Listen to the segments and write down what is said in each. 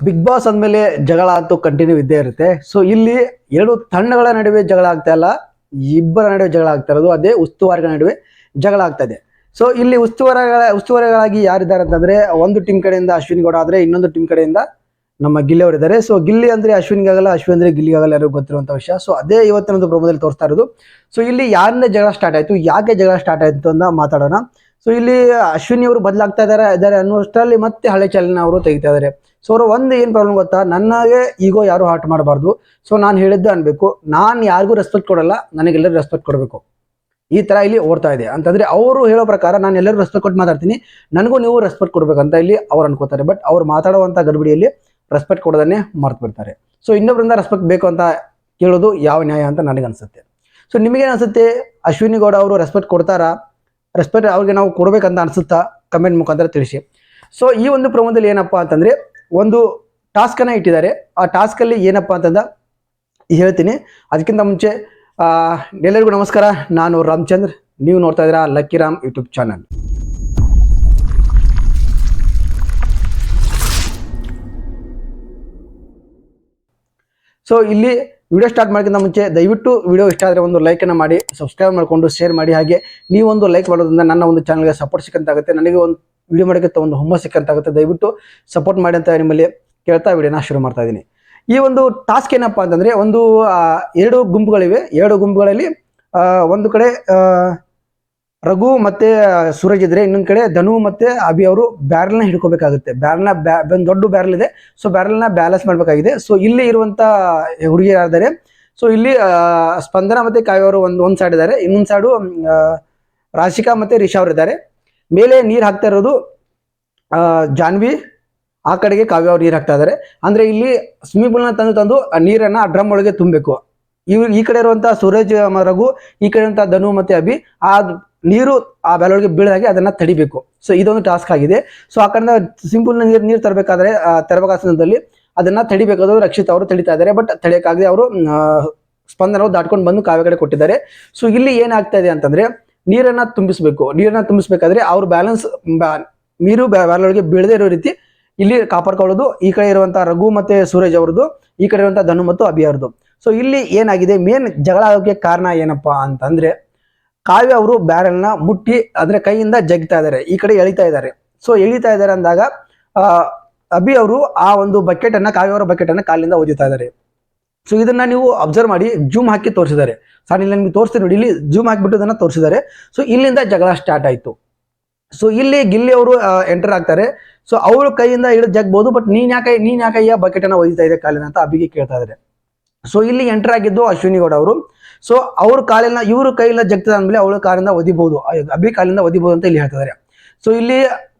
Big boss ಅಂದಮೇಲೆ ಜಗಳ ಅಂತೂ ಕಂಟಿನ್ಯೂ ಇದ್ದೇ ಇರುತ್ತೆ. ಸೊ ಇಲ್ಲಿ ಎರಡು ತಂಡಗಳ ನಡುವೆ ಜಗಳ ಆಗ್ತಾ ಇಲ್ಲ, ಇಬ್ಬರ ನಡುವೆ ಜಗಳ ಆಗ್ತಾ ಇರೋದು. ಅದೇ ಉಸ್ತುವಾರಿಗಳ ನಡುವೆ ಜಗಳ ಆಗ್ತಾ ಇದೆ. ಸೊ ಇಲ್ಲಿ ಉಸ್ತುವಾರಿಗಳಾಗಿ ಯಾರಿದ್ದಾರೆ ಅಂತಂದ್ರೆ, ಒಂದು ಟೀಮ್ ಕಡೆಯಿಂದ ಅಶ್ವಿನ್ ಗೌಡ ಆದ್ರೆ, ಇನ್ನೊಂದು ಟೀಮ್ ಕಡೆಯಿಂದ ನಮ್ಮ ಗಿಲ್ಲಿ ಅವರಿದ್ದಾರೆ. ಸೊ ಗಿಲ್ಲಿ ಅಂದ್ರೆ ಅಶ್ವಿನ್ಗೆ ಆಗಲ್ಲ, ಅಶ್ವಿನ್ ಅಂದ್ರೆ ಗಿಲ್ಲಿ ಆಗಲ್ಲ, ಯಾರಿಗೂ ಗೊತ್ತಿರುವಂತ ವಿಷಯ. ಸೊ ಅದೇ ಇವತ್ತಿನ ಒಂದು ಪ್ರಮೋದಲ್ಲಿ ತೋರಿಸ್ತಾ ಇರೋದು. ಸೊ ಇಲ್ಲಿ ಯಾರಿಂದ ಜಗಳ ಸ್ಟಾರ್ಟ್ ಆಯ್ತು, ಯಾಕೆ ಜಗಳ ಸ್ಟಾರ್ಟ್ ಆಯ್ತು ಅಂತ ಮಾತಾಡೋಣ. ಸೊ ಇಲ್ಲಿ ಅಶ್ವಿನಿ ಅವರು ಬದಲಾಗ್ತಾ ಇದ್ದಾರೆ ಅನ್ನೋಷ್ಟರಲ್ಲಿ ಮತ್ತೆ ಹಳೆ ಚಾಲನೆ ಅವರು ತೆಗಿತಾ ಇದ್ದಾರೆ. ಸೊ ಅವರು ಒಂದು ಏನು ಪ್ರಾಬ್ಲಮ್ ಗೊತ್ತಾ, ನನಗೆ ಈಗೋ ಯಾರು ಹಾರ್ಟ್ ಮಾಡಬಾರ್ದು. ಸೊ ನಾನು ಹೇಳಿದ್ದು ಅನ್ಬೇಕು, ನಾನು ಯಾರಿಗೂ ರೆಸ್ಪೆಕ್ಟ್ ಕೊಡಲ್ಲ, ನನಗೆಲ್ಲರೂ ರೆಸ್ಪೆಕ್ಟ್ ಕೊಡಬೇಕು, ಈ ತರ ಇಲ್ಲಿ ಓಡ್ತಾ ಇದೆ. ಅಂತಂದ್ರೆ ಅವರು ಹೇಳೋ ಪ್ರಕಾರ ನಾನು ಎಲ್ಲರೂ ರೆಸ್ಪೆಕ್ಟ್ ಕೊಟ್ಟು ಮಾತಾಡ್ತೀನಿ, ನನಗೂ ನೀವು ರೆಸ್ಪೆಕ್ಟ್ ಕೊಡ್ಬೇಕಂತ ಇಲ್ಲಿ ಅವ್ರು ಅನ್ಕೋತಾರೆ. ಬಟ್ ಅವ್ರು ಮಾತಾಡುವಂತ ಗಡ್ಬಿಡಿಯಲ್ಲಿ ರೆಸ್ಪೆಕ್ಟ್ ಕೊಡೋದನ್ನೇ ಮರ್ತು ಬಿಡ್ತಾರೆ. ಸೊ ಇನ್ನೊಬ್ಬರಿಂದ ರೆಸ್ಪೆಕ್ಟ್ ಬೇಕು ಅಂತ ಕೇಳೋದು ಯಾವ ನ್ಯಾಯ ಅಂತ ನನಗೆ ಅನ್ಸುತ್ತೆ. ಸೊ ನಿಮಗೇನು ಅನ್ಸುತ್ತೆ, ಅಶ್ವಿನಿ ಗೌಡ ಅವರು ರೆಸ್ಪೆಕ್ಟ್ ಕೊಡ್ತಾರಾ, ರೆಸ್ಪೆಕ್ಟ್ ಅವ್ರಿಗೆ ನಾವು ಕೊಡ್ಬೇಕಂತ ಅನ್ಸುತ್ತಾ, ಕಮೆಂಟ್ ಮುಖಾಂತರ ತಿಳಿಸಿ. ಸೊ ಈ ಒಂದು ಪ್ರಮೋದಲ್ಲಿ ಏನಪ್ಪಾ ಅಂತಂದ್ರೆ, ಒಂದು ಟಾಸ್ಕ್ ಅನ್ನ ಇಟ್ಟಿದ್ದಾರೆ. ಆ ಟಾಸ್ಕ್ ಅಲ್ಲಿ ಏನಪ್ಪಾ ಅಂತಂದ ಹೇಳ್ತೀನಿ. ಅದಕ್ಕಿಂತ ಮುಂಚೆ ಎಲ್ಲರಿಗೂ ನಮಸ್ಕಾರ, ನಾನು ರಾಮಚಂದ್ರ, ನೀವು ನೋಡ್ತಾ ಇದ್ದೀರಾ lucky Ram YouTube channel. So ಇಲ್ಲಿ ವಿಡಿಯೋ ಸ್ಟಾರ್ಟ್ ಮಾಡೋಕ್ಕಿಂತ ಮುಂಚೆ ದಯವಿಟ್ಟು ವಿಡಿಯೋ ಇಷ್ಟ ಆದರೆ ಒಂದು ಲೈಕನ್ನು ಮಾಡಿ, ಸಬ್ಸ್ಕ್ರೈಬ್ ಮಾಡಿಕೊಂಡು ಶೇರ್ ಮಾಡಿ. ಹಾಗೆ ನೀವೊಂದು ಲೈಕ್ ಮಾಡೋದ್ರಿಂದ ನನ್ನ ಒಂದು ಚಾನಲ್ಗೆ ಸಪೋರ್ಟ್ ಸಿಕ್ಕಂತಾಗುತ್ತೆ, ನನಗೆ ಒಂದು ವಿಡಿಯೋ ಮಾಡೋಕ್ಕೆ ಒಂದು ಹುಮ್ಮಸ್ ಸಿಕ್ಕಂತಾಗುತ್ತೆ. ದಯವಿಟ್ಟು ಸಪೋರ್ಟ್ ಮಾಡಿ ಅಂತ ನಿಮ್ಮಲ್ಲಿ ಕೇಳ್ತಾ ವಿಡಿಯೋನ ಶುರು ಮಾಡ್ತಾ ಇದ್ದೀನಿ. ಈ ಒಂದು ಟಾಸ್ಕ್ ಏನಪ್ಪಾ ಅಂತಂದರೆ, ಒಂದು ಎರಡು ಗುಂಪುಗಳಿವೆ. ಎರಡು ಗುಂಪುಗಳಲ್ಲಿ ಒಂದು ಕಡೆ ರಘು ಮತ್ತು ಸೂರಜ್ ಇದ್ರೆ, ಇನ್ನೊಂದು ಕಡೆ ಧನು ಮತ್ತು ಅಭಿ ಅವರು ಬ್ಯಾರಲ್ನ ಹಿಡ್ಕೋಬೇಕಾಗುತ್ತೆ. ಒಂದು ದೊಡ್ಡ ಬ್ಯಾರಲ್ ಇದೆ. ಸೊ ಬ್ಯಾರಲ್ನ ಬ್ಯಾಲೆನ್ಸ್ ಮಾಡಬೇಕಾಗಿದೆ. ಸೊ ಇಲ್ಲಿ ಇರುವಂಥ ಹುಡುಗಿಯರಾದರೆ, ಸೊ ಇಲ್ಲಿ ಸ್ಪಂದನ ಮತ್ತು ಕಾವ್ಯ ಅವರು ಒಂದು ಸೈಡ್ ಇದ್ದಾರೆ, ಇನ್ನೊಂದು ಸೈಡು ರಾಶಿಕಾ ಮತ್ತು ರಿಷಾ ಅವರು ಇದ್ದಾರೆ. ಮೇಲೆ ನೀರು ಹಾಕ್ತಾ ಇರೋದು ಜಾನ್ವಿ, ಆ ಕಡೆಗೆ ಕಾವ್ಯ ಅವ್ರು ನೀರು ಹಾಕ್ತಾ ಇದ್ದಾರೆ. ಅಂದರೆ ಇಲ್ಲಿ ಸ್ವಿಮ್ಮಿಂಗ್ ಪೂಲ್ನ ತಂದು ನೀರನ್ನು ಆ ಡ್ರಮ್ ಒಳಗೆ ತುಂಬಬೇಕು. ಈ ಕಡೆ ಇರುವಂಥ ಸೂರಜ್ ರಘು, ಈ ಕಡೆ ಇರುವಂಥ ಧನು ಮತ್ತು ಅಭಿ ಆ ನೀರು ಆ ಬ್ಯಾಲೊಳಗೆ ಬೀಳದಾಗೆ ಅದನ್ನು ತಡಿಬೇಕು. ಸೊ ಇದೊಂದು ಟಾಸ್ಕ್ ಆಗಿದೆ. ಸೊ ಆ ಕಡೆಯಿಂದ ಸಿಂಪಲ್ನ ನೀರು ತರಬೇಕಾದ್ರೆ ಸಂದರ್ಭದಲ್ಲಿ ಅದನ್ನು ತಡಿಬೇಕಾದ್ರು ರಕ್ಷಿತ್ ಅವರು ತಡಿತಾ ಇದ್ದಾರೆ. ಬಟ್ ತಡೆಯೋಕ್ಕಾಗದೆ ಅವರು ಸ್ಪಂದನ ದಾಟ್ಕೊಂಡು ಬಂದು ಕಾವ್ಯ ಕಡೆ ಕೊಟ್ಟಿದ್ದಾರೆ. ಸೊ ಇಲ್ಲಿ ಏನಾಗ್ತಾ ಇದೆ ಅಂತಂದರೆ, ನೀರನ್ನು ತುಂಬಿಸಬೇಕು. ನೀರನ್ನು ತುಂಬಿಸ್ಬೇಕಾದ್ರೆ ಅವ್ರ ಬ್ಯಾಲೆನ್ಸ್ ನೀರು ಬ್ಯಾಲೊಳಗೆ ಬೀಳದೇ ಇರೋ ರೀತಿ ಇಲ್ಲಿ ಕಾಪಾಡ್ಕೊಳ್ಳೋದು. ಈ ಕಡೆ ಇರುವಂಥ ರಘು ಮತ್ತು ಸೂರಜ್ ಅವ್ರದ್ದು, ಈ ಕಡೆ ಇರುವಂಥ ಧನು ಮತ್ತು ಅಭಿ ಅವ್ರದ್ದು. ಸೊ ಇಲ್ಲಿ ಏನಾಗಿದೆ, ಮೇನ್ ಜಗಳ ಆಗೋಕ್ಕೆ ಕಾರಣ ಏನಪ್ಪಾ ಅಂತಂದ್ರೆ, ಕಾವ್ಯ ಅವರು ಬ್ಯಾರಲ್ನ ಮುಟ್ಟಿ ಅಂದ್ರೆ ಕೈಯಿಂದ ಜಗ್ತಾ ಇದ್ದಾರೆ, ಈ ಕಡೆ ಎಳಿತಾ ಇದ್ದಾರೆ. ಸೊ ಎಳಿತಾ ಇದ್ದಾರೆ ಅಂದಾಗ ಅಭಿ ಅವರು ಆ ಒಂದು ಬಕೆಟ್ ಅನ್ನ, ಕಾವ್ಯ ಅವರ ಬಕೆಟ್ ಅನ್ನ ಕಾಲಿಂದ ಒದಿತಾ ಇದ್ದಾರೆ. ಸೊ ಇದನ್ನ ನೀವು ಅಬ್ಸರ್ವ್ ಮಾಡಿ, ಜೂಮ್ ಹಾಕಿ ತೋರಿಸಿದ್ದಾರೆ. ಸರ್ ಇಲ್ಲಿ ನಿಮ್ಗೆ ತೋರಿಸ್ತೀನಿ ನೋಡಿ, ಇಲ್ಲಿ ಜೂಮ್ ಹಾಕಿಬಿಟ್ಟು ಅದನ್ನ ತೋರಿಸಿದ್ದಾರೆ. ಸೊ ಇಲ್ಲಿಂದ ಜಗಳ ಸ್ಟಾರ್ಟ್ ಆಯ್ತು. ಸೊ ಇಲ್ಲಿ ಗಿಲ್ಲಿ ಅವರು ಎಂಟರ್ ಆಗ್ತಾರೆ. ಸೊ ಅವರು ಕೈಯಿಂದ ಹಿಡಿದು ಜಗ್ಬಹುದು, ಬಟ್ ನೀನ್ ಯಾಕೆ ಬಕೆಟ್ ಅನ್ನ ಒದಿತಾ ಇದೆ ಕಾಲಿನ ಅಂತ ಅಭಿಗೆ ಕೇಳ್ತಾ ಇದ್ದಾರೆ. ಸೊ ಇಲ್ಲಿ ಎಂಟರ್ ಆಗಿದ್ದು ಅಶ್ವಿನಿ ಗೌಡ ಅವರು. ಸೊ ಅವ್ರ ಕಾಲಿನ ಇವರು ಕೈಯಿಂದ ಜಗ್ತದ ಅಂದ್ಮೇಲೆ ಅವಳ ಕಾಲಿಂದ ಒದಿಬಹುದು, ಅಭಿ ಕಾಲಿಂದ ಒದಿಬಹುದು ಅಂತ ಇಲ್ಲಿ ಹೇಳ್ತಿದ್ದಾರೆ. ಸೊ ಇಲ್ಲಿ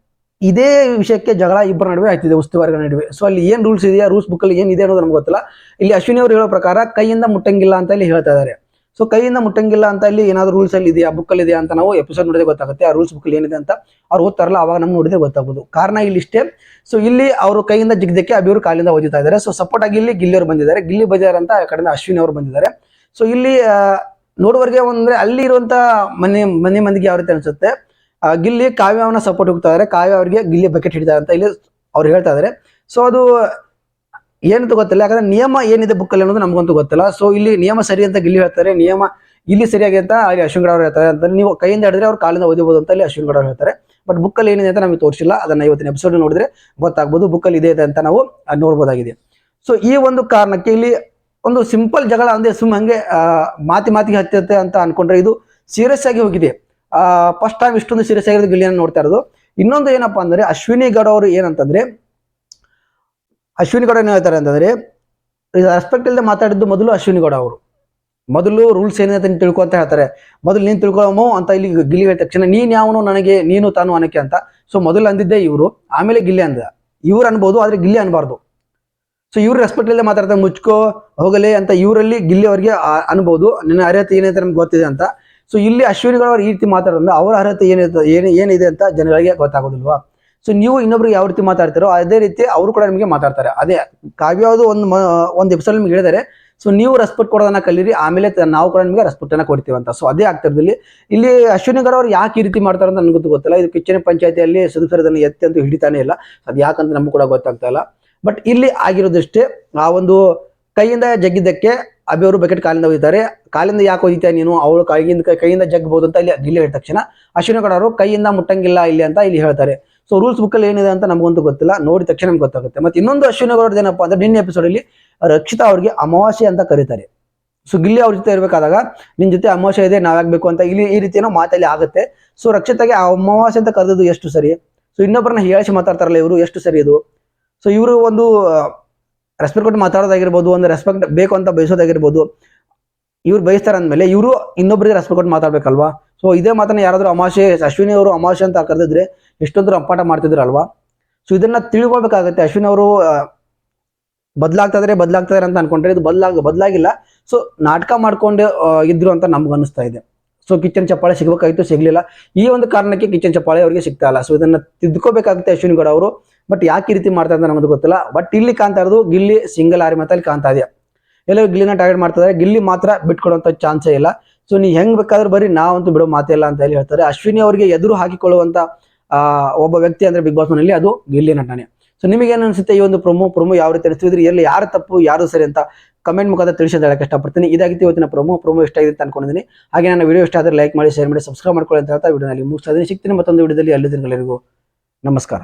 ಇದೇ ವಿಷಯಕ್ಕೆ ಜಗಳ ಇಬ್ಬರ ನಡುವೆ ಆಯ್ತಿದೆ, ಉಸ್ತುವಾರಿಗಳ ನಡುವೆ. ಸೊ ಅಲ್ಲಿ ಏನ್ ರೂಲ್ಸ್ ಇದೆಯಾ, ರೂಲ್ಸ್ ಬುಕ್ ಅಲ್ಲಿ ಏನಿದೆ ಅನ್ನೋದು ನಮ್ಗೆ ಗೊತ್ತಿಲ್ಲ. ಇಲ್ಲಿ ಅಶ್ವಿನಿ ಅವರು ಹೇಳೋ ಪ್ರಕಾರ ಕೈಯಿಂದ ಮುಟ್ಟಂಗಿಲ್ಲ ಅಂತ ಇಲ್ಲಿ ಹೇಳ್ತಾ ಇದ್ದಾರೆ. ಸೊ ಕೈಯಿಂದ ಮುಟ್ಟಂಗಿಲ್ಲ ಅಂತ ಇಲ್ಲಿ ಏನಾದ್ರು ರೂಲ್ಸ್ ಅಲ್ಲಿ ಇದೆಯಾ, ಬುಕ್ ಅಲ್ಲಿ ಇದೆಯಾ ಅಂತ ನಾವು ಎಪಿಸೋಡ್ ನೋಡಿದ್ರೆ ಗೊತ್ತಾಗುತ್ತೆ. ಆ ರೂಲ್ಸ್ ಬುಕ್ ಅಲ್ಲಿ ಏನಿದೆ ಅಂತ ಅವ್ರು ಓದ್ತಾರಲ್ಲ, ಅವಾಗ ನಮ್ಗೆ ನೋಡಿದ್ರೆ ಗೊತ್ತಾಗೋದು. ಕಾರಣ ಇಲ್ಲಿ ಇಷ್ಟೇ. ಸೊ ಇಲ್ಲಿ ಅವರು ಕೈಯಿಂದ ಜಿಗ್ದಕ್ಕೆ ಅಭಿ ಅವರು ಕಾಲಿಂದ ಓದಿತಾ ಇದ್ದಾರೆ. ಸೊ ಸಪೋರ್ಟ್ ಆಗಿ ಇಲ್ಲಿ ಗಿಲ್ಲಿ ಅವರು ಬಂದಿದ್ದಾರೆ, ಗಿಲ್ಲಿ ಬಜಾರ್ ಅಂತ ಆ ಕಡೆಯಿಂದ ಅಶ್ವಿನಿ ಅವರು ಬಂದಿದ್ದಾರೆ. ಸೊ ಇಲ್ಲಿ ನೋಡುವವರೆಗೆ ಅಂದ್ರೆ ಅಲ್ಲಿ ಇರುವಂತ ಮಂದಿಗೆ ಯಾವ ರೀತಿ ಅನ್ಸುತ್ತೆ, ಗಿಲ್ಲಿ ಕಾವ್ಯ ಅವನ ಸಪೋರ್ಟ್ ಹೋಗ್ತಾ ಇದ್ದಾರೆ, ಕಾವ್ಯ ಅವರಿಗೆ ಗಿಲ್ಲಿ ಬಕೆಟ್ ಹಿಡಿತಾರೆ ಅಂತ ಇಲ್ಲಿ ಅವ್ರು ಹೇಳ್ತಾ ಇದ್ದಾರೆ. ಸೊ ಅದು ಏನಂತ ಗೊತ್ತಿಲ್ಲ, ಯಾಕಂದ್ರೆ ನಿಯಮ ಏನಿದೆ ಬುಕ್ ಅಲ್ಲಿ ಅನ್ನೋದು ನಮಗಂತೂ ಗೊತ್ತಿಲ್ಲ. ಸೊ ಇಲ್ಲಿ ನಿಯಮ ಸರಿ ಅಂತ ಗಿಲ್ಲಿ ಹೇಳ್ತಾರೆ, ನಿಯಮ ಇಲ್ಲಿ ಸರಿಯಾಗಿ ಅಂತ ಅಲ್ಲಿ ಅಶ್ವಿನ್ ಗೌಡ ಅವ್ರು ಹೇಳ್ತಾರೆ. ಅಂತ ನೀವು ಕೈಯಿಂದ ಹಿಡಿದ್ರೆ ಅವ್ರು ಕಾಲಿಂದ ಓದಿಬಹುದು ಅಂತ ಇಲ್ಲಿ ಅಶ್ವಿನ್ ಗೌಡ ಅವ್ರು ಹೇಳ್ತಾರೆ. ಬಟ್ ಬುಕ್ ಅಲ್ಲಿ ಏನಿದೆ ಅಂತ ನಮಗೆ ತೋರಿಸಿಲ್ಲ, ಅದನ್ನ ಇವತ್ತಿನ ಎಪಿಸೋಡ್ ನೋಡಿದ್ರೆ ಗೊತ್ತಾಗ್ಬೋದು, ಬುಕ್ ಅಲ್ಲಿ ಇದೆ ಅಂತ ನಾವು ನೋಡ್ಬೋದಾಗಿದೆ. ಸೊ ಈ ಒಂದು ಕಾರಣಕ್ಕೆ ಇಲ್ಲಿ ಒಂದು ಸಿಂಪಲ್ ಜಗಳ ಅಂದ್ರೆ ಹಂಗೆ ಮಾತಿಗೆ ಹತ್ತುತ್ತೆ ಅಂತ ಅನ್ಕೊಂಡ್ರೆ ಇದು ಸೀರಿಯಸ್ ಆಗಿ ಹೋಗಿದೆ. ಫಸ್ಟ್ ಟೈಮ್ ಇಷ್ಟೊಂದು ಸೀರಿಯಸ್ ಆಗಿರೋದು ಗಿಲ್ಲಿಯನ್ನು ನೋಡ್ತಾ ಇರೋದು. ಇನ್ನೊಂದು ಏನಪ್ಪಾ ಅಂದ್ರೆ, ಅಶ್ವಿನಿ ಗೌಡ ಅವರು ಏನಂತಂದ್ರೆ, ಅಶ್ವಿನಿ ಗೌಡ ಏನ್ ಹೇಳ್ತಾರೆ ಅಂತಂದ್ರೆ, ರೆಸ್ಪೆಕ್ಟ್ ಇಲ್ಲದೆ ಮಾತಾಡಿದ್ದು ಮೊದಲು ಅಶ್ವಿನಿ ಗೌಡ ಅವರು. ಮೊದಲು ರೂಲ್ಸ್ ಏನಿದೆ ಅಂತ ತಿಳ್ಕೊ ಅಂತ ಹೇಳ್ತಾರೆ. ಮೊದಲು ನೀನು ತಿಳ್ಕೊಳಮೋ ಅಂತ ಇಲ್ಲಿ ಗಿಲ್ಲಿ ಹೇಳಿದ ತಕ್ಷಣ ನೀನ್ ಯಾವನು ನನಗೆ, ನೀನು ತಾನು ಅನ್ನಕ್ಕೆ ಅಂತ. ಸೊ ಮೊದಲು ಅಂದಿದ್ದೆ ಇವರು, ಆಮೇಲೆ ಗಿಲ್ಲಿ ಅಂದ. ಇವ್ರು ಅನ್ಬೋದು, ಆದ್ರೆ ಗಿಲ್ಲಿ ಅನ್ಬಾರ್ದು. ಸೊ ಇವ್ರು ರೆಸ್ಪೆಕ್ಟ್ ಇಲ್ಲದೆ ಮಾತಾಡ್ತಾರೆ, ಮುಚ್ಕೋ ಹೋಗಲೇ ಅಂತ ಇವರಲ್ಲಿ ಗಿಲ್ಲಿ ಅವರಿಗೆ ಅನ್ಬೋದು, ನಿನ್ನ ಅರ್ಹತೆ ಏನಿದೆ ನಮ್ಗೆ ಗೊತ್ತಿದೆ ಅಂತ. ಸೊ ಇಲ್ಲಿ ಅಶ್ವಿನಿಗಳವ್ರು ಈ ರೀತಿ ಮಾತಾಡೋದ್ರಿಂದ ಅವರ ಅರ್ಹತೆ ಏನಿದೆ ಅಂತ ಜನಗಳಿಗೆ ಗೊತ್ತಾಗೋದಿಲ್ವಾ. ಸೊ ನೀವು ಇನ್ನೊಬ್ರಿಗೆ ಯಾವ ರೀತಿ ಮಾತಾಡ್ತಾರೋ ಅದೇ ರೀತಿ ಅವರು ಕೂಡ ನಿಮಗೆ ಮಾತಾಡ್ತಾರೆ. ಅದೇ ಕಾವ್ಯವುದು ಒಂದು ಎಪಿಸೋಡ್ ನಿಮ್ಗೆ ಹೇಳಿದರೆ, ಸೊ ನೀವು ರೆಸ್ಪೆಕ್ಟ್ ಕೊಡೋದನ್ನ ಕಲೀರಿ, ಆಮೇಲೆ ನಾವು ಕೂಡ ನಿಮಗೆ ರೆಸ್ಪೆಕ್ಟ್ ಅನ್ನ ಕೊಡ್ತೀವಿ ಅಂತ. ಸೊ ಅದೇ ಆಗ್ತಿರೋದಿಲ್ಲ. ಇಲ್ಲಿ ಅಶ್ವಿನಿ ಗೌಡ ಅವ್ರು ಯಾಕೆ ಈ ರೀತಿ ಮಾಡ್ತಾರೆ ಅಂತ ನನಗೂ ಗೊತ್ತಿಲ್ಲ. ಇದು ಕಿಚ್ಚನ ಪಂಚಾಯತಿಯಲ್ಲಿ ಸದಸ್ಯರದನ್ನು ಎತ್ತಿ ಅಂತೂ ಹಿಡಿತಾನೆ ಇಲ್ಲ, ಅದು ಯಾಕಂತ ನಮಗೂ ಕೂಡ ಗೊತ್ತಾಗ್ತಾ ಇಲ್ಲ. ಬಟ್ ಇಲ್ಲಿ ಆಗಿರೋದಷ್ಟೇ ಆ ಒಂದು ಕೈಯಿಂದ ಜಗ್ಗಿದ್ದಕ್ಕೆ ಅಭಿ ಅವರು ಬಕೆಟ್ ಕಾಲಿಂದ ಒಯ್ತಾರೆ. ಕಾಲಿಂದ ಯಾಕೆ ಒಯ್ತೀಯ ನೀನು, ಅವಳು ಕೈಯಿಂದ ಜಗ್ಬಹುದು ಅಂತ ಇಲ್ಲಿ ಗಿಲ್ಲಿ ಹೇಳಿದ ತಕ್ಷಣ ಅಶ್ವಿನಿ ಗೌಡ ಅವರು ಕೈಯಿಂದ ಮುಟ್ಟಂಗಿಲ್ಲ ಇಲ್ಲಿ ಅಂತ ಇಲ್ಲಿ ಹೇಳ್ತಾರೆ. ಸೊ ರೂಲ್ಸ್ ಬುಕ್ ಅಲ್ಲಿ ಏನಿದೆ ಅಂತ ನಮಗಂತೂ ಗೊತ್ತಿಲ್ಲ, ನೋಡಿ ತಕ್ಷಣ ನಮ್ಗೆ ಗೊತ್ತಾಗುತ್ತೆ. ಮತ್ತೆ ಇನ್ನೊಂದು ಅಶ್ವಿನಿ ಗೌಡ ಏನಪ್ಪಾ ಅಂದ್ರೆ ನಿನ್ನೆ ಎಪಿಸೋಡ್ ಅಲ್ಲಿ ರಕ್ಷಿತಾ ಅವ್ರಿಗೆ ಅಮಾವಾಸ್ಯೆ ಅಂತ ಕರೀತಾರೆ. ಸೊ ಗಿಲ್ಲಿ ಅವ್ರ ಜೊತೆ ಇರ್ಬೇಕಾದಾಗ ನಿನ್ ಜೊತೆ ಅಮಾವಾಸ್ಯೆ ಇದೆ, ನಾವಾಗಬೇಕು ಅಂತ ಇಲ್ಲಿ ಈ ರೀತಿಯೋ ಮಾತಲ್ಲಿ ಆಗುತ್ತೆ. ಸೊ ರಕ್ಷಿತಾಗೆ ಅಮಾವಾಸ್ಯೆ ಅಂತ ಕರೆದದ್ದು ಎಷ್ಟು ಸರಿ, ಸೊ ಇನ್ನೊಬ್ಬರನ್ನ ಹೇಳಿಸಿ ಮಾತಾಡ್ತಾರಲ್ಲ ಇವರು, ಎಷ್ಟು ಸರಿ ಇದು. ಸೊ ಇವರು ಒಂದು ರೆಸ್ಪೆಕ್ಟ್ ಕೊಟ್ಟು ಮಾತಾಡೋದಾಗಿರ್ಬೋದು, ಒಂದು ರೆಸ್ಪೆಕ್ಟ್ ಬೇಕು ಅಂತ ಬಯಸೋದಾಗಿರ್ಬೋದು, ಇವ್ರು ಬಯಸ್ತಾರೆ ಅಂದಮೇಲೆ ಇವರು ಇನ್ನೊಬ್ಬರಿಗೆ ರೆಸ್ಪೆಕ್ಟ್ ಕೊಟ್ಟು ಮಾತಾಡ್ಬೇಕಲ್ವಾ. ಸೊ ಇದೇ ಮಾತನ್ನ ಯಾರಾದ್ರೂ ಅಮಾವಾಸ್ಯೆ ಅಶ್ವಿನಿ ಅವರು ಅಮಾವಾಸ್ಯೆ ಅಂತ ಕರೆದಿದ್ರೆ ಎಷ್ಟೊಂದು ಅಪ್ಪಾಟ ಮಾಡ್ತಿದ್ರಲ್ವಾ. ಸೊ ಇದನ್ನ ತಿಳ್ಕೊಬೇಕಾಗತ್ತೆ. ಅಶ್ವಿನಿ ಅವರು ಬದಲಾಗ್ತಾರೆ ಅಂತ ಅನ್ಕೊಂಡ್ರೆ ಇದು ಬದಲಾಗಿಲ್ಲ. ಸೊ ನಾಟಕ ಮಾಡ್ಕೊಂಡು ಇದ್ರು ಅಂತ ನಮ್ಗೆ ಅನಿಸ್ತಾ ಇದೆ. ಸೊ ಕಿಚನ್ ಚಪ್ಪಾಳೆ ಸಿಗ್ಬೇಕಾಗಿತ್ತು, ಸಿಗ್ಲಿಲ್ಲ. ಈ ಒಂದು ಕಾರಣಕ್ಕೆ ಕಿಚನ್ ಚಪ್ಪಾಳೆ ಅವರಿಗೆ ಸಿಗ್ತಾ ಇಲ್ಲ. ಸೊ ಇದನ್ನ ತಿದ್ಕೋಬೇಕಾಗುತ್ತೆ ಅಶ್ವಿನಿ ಗೌಡ ಅವರು. ಬಟ್ ಯಾಕೆ ಈ ರೀತಿ ಮಾಡ್ತಾರೆ ಅಂತ ನಮ್ಗೆ ಗೊತ್ತಿಲ್ಲ. ಬಟ್ ಇಲ್ಲಿ ಕಾಣ್ತಾ ಇರೋದು ಗಿಲ್ಲಿ ಸಿಂಗಲ್ ಆರಿ ಮಾತಲ್ಲಿ ಕಾಣ್ತಾ ಇದೆ. ಎಲ್ಲರೂ ಗಿಲ್ಲಿನ ಟಾರ್ಗೆಟ್ ಮಾಡ್ತಾರೆ, ಗಿಲ್ಲಿ ಮಾತ್ರ ಬಿಟ್ಕೊಡುವಂತ ಚಾನ್ಸೇ ಇಲ್ಲ. ಸೊ ನೀ ಹೆಂಗ್ ಬೇಕಾದ್ರೂ ಬರೀ ನಾವಂತೂ ಬಿಡೋ ಮಾತೇ ಇಲ್ಲ ಅಂತ ಹೇಳಿ ಹೇಳ್ತಾರೆ. ಅಶ್ವಿನಿ ಅವರಿಗೆ ಎದುರು ಹಾಕಿಕೊಳ್ಳುವಂತ ಒಬ್ಬ ವ್ಯಕ್ತಿ ಅಂದ್ರೆ ಬಿಗ್ ಬಾಸ್ ಮನೆಯಲ್ಲಿ ಅದು ಗಿಲ್ಲಿ ನಟನೆ. ಸೊ ನಿಮಗೆ ಏನು ಅನ್ಸುತ್ತೆ ಈ ಒಂದು ಪ್ರೊಮೋ ಯಾವ ರೀತಿ ಅನಿಸ್ತಿದ್ರೆ, ಎಲ್ಲಿ ಯಾರು ತಪ್ಪು ಯಾರು ಸರಿ ಅಂತ ಕಮೆಂಟ್ ಮುಖಾಂತರ ತಿಳಿಸಿ ಹೇಳಕ್ಕೆ ಇಷ್ಟಪಡ್ತೀನಿ. ಇದಾಗಿತ್ತು ಇವತ್ತಿನ ಪ್ರೊಮೋ ಇಷ್ಟ ಆಗಿದೆ ಅಂತ ಅನ್ಕೊಂಡಿದ್ದೀನಿ. ಹಾಗೆ ನನ್ನ ವಿಡಿಯೋ ಇಷ್ಟ ಆದರೆ ಲೈಕ್ ಮಾಡಿ, ಶೇರ್ ಮಾಡಿ, ಸಬ್ಸ್ಕ್ರೈಬ್ ಮಾಡ್ಕೊಳ್ಳಿ ಅಂತ ಹೇಳ್ತಾ ವಿಡಿಯೋನಲ್ಲಿ ಮುಗಿಸ್ತಾ ಇದ್ದೀನಿ. ಸಿಗ್ತೀನಿ ಮತ್ತೊಂದು ವಿಡಿಯೋದಲ್ಲಿ. ಅಲ್ಲಿದ್ದರಿಗೂ ನಮಸ್ಕಾರ.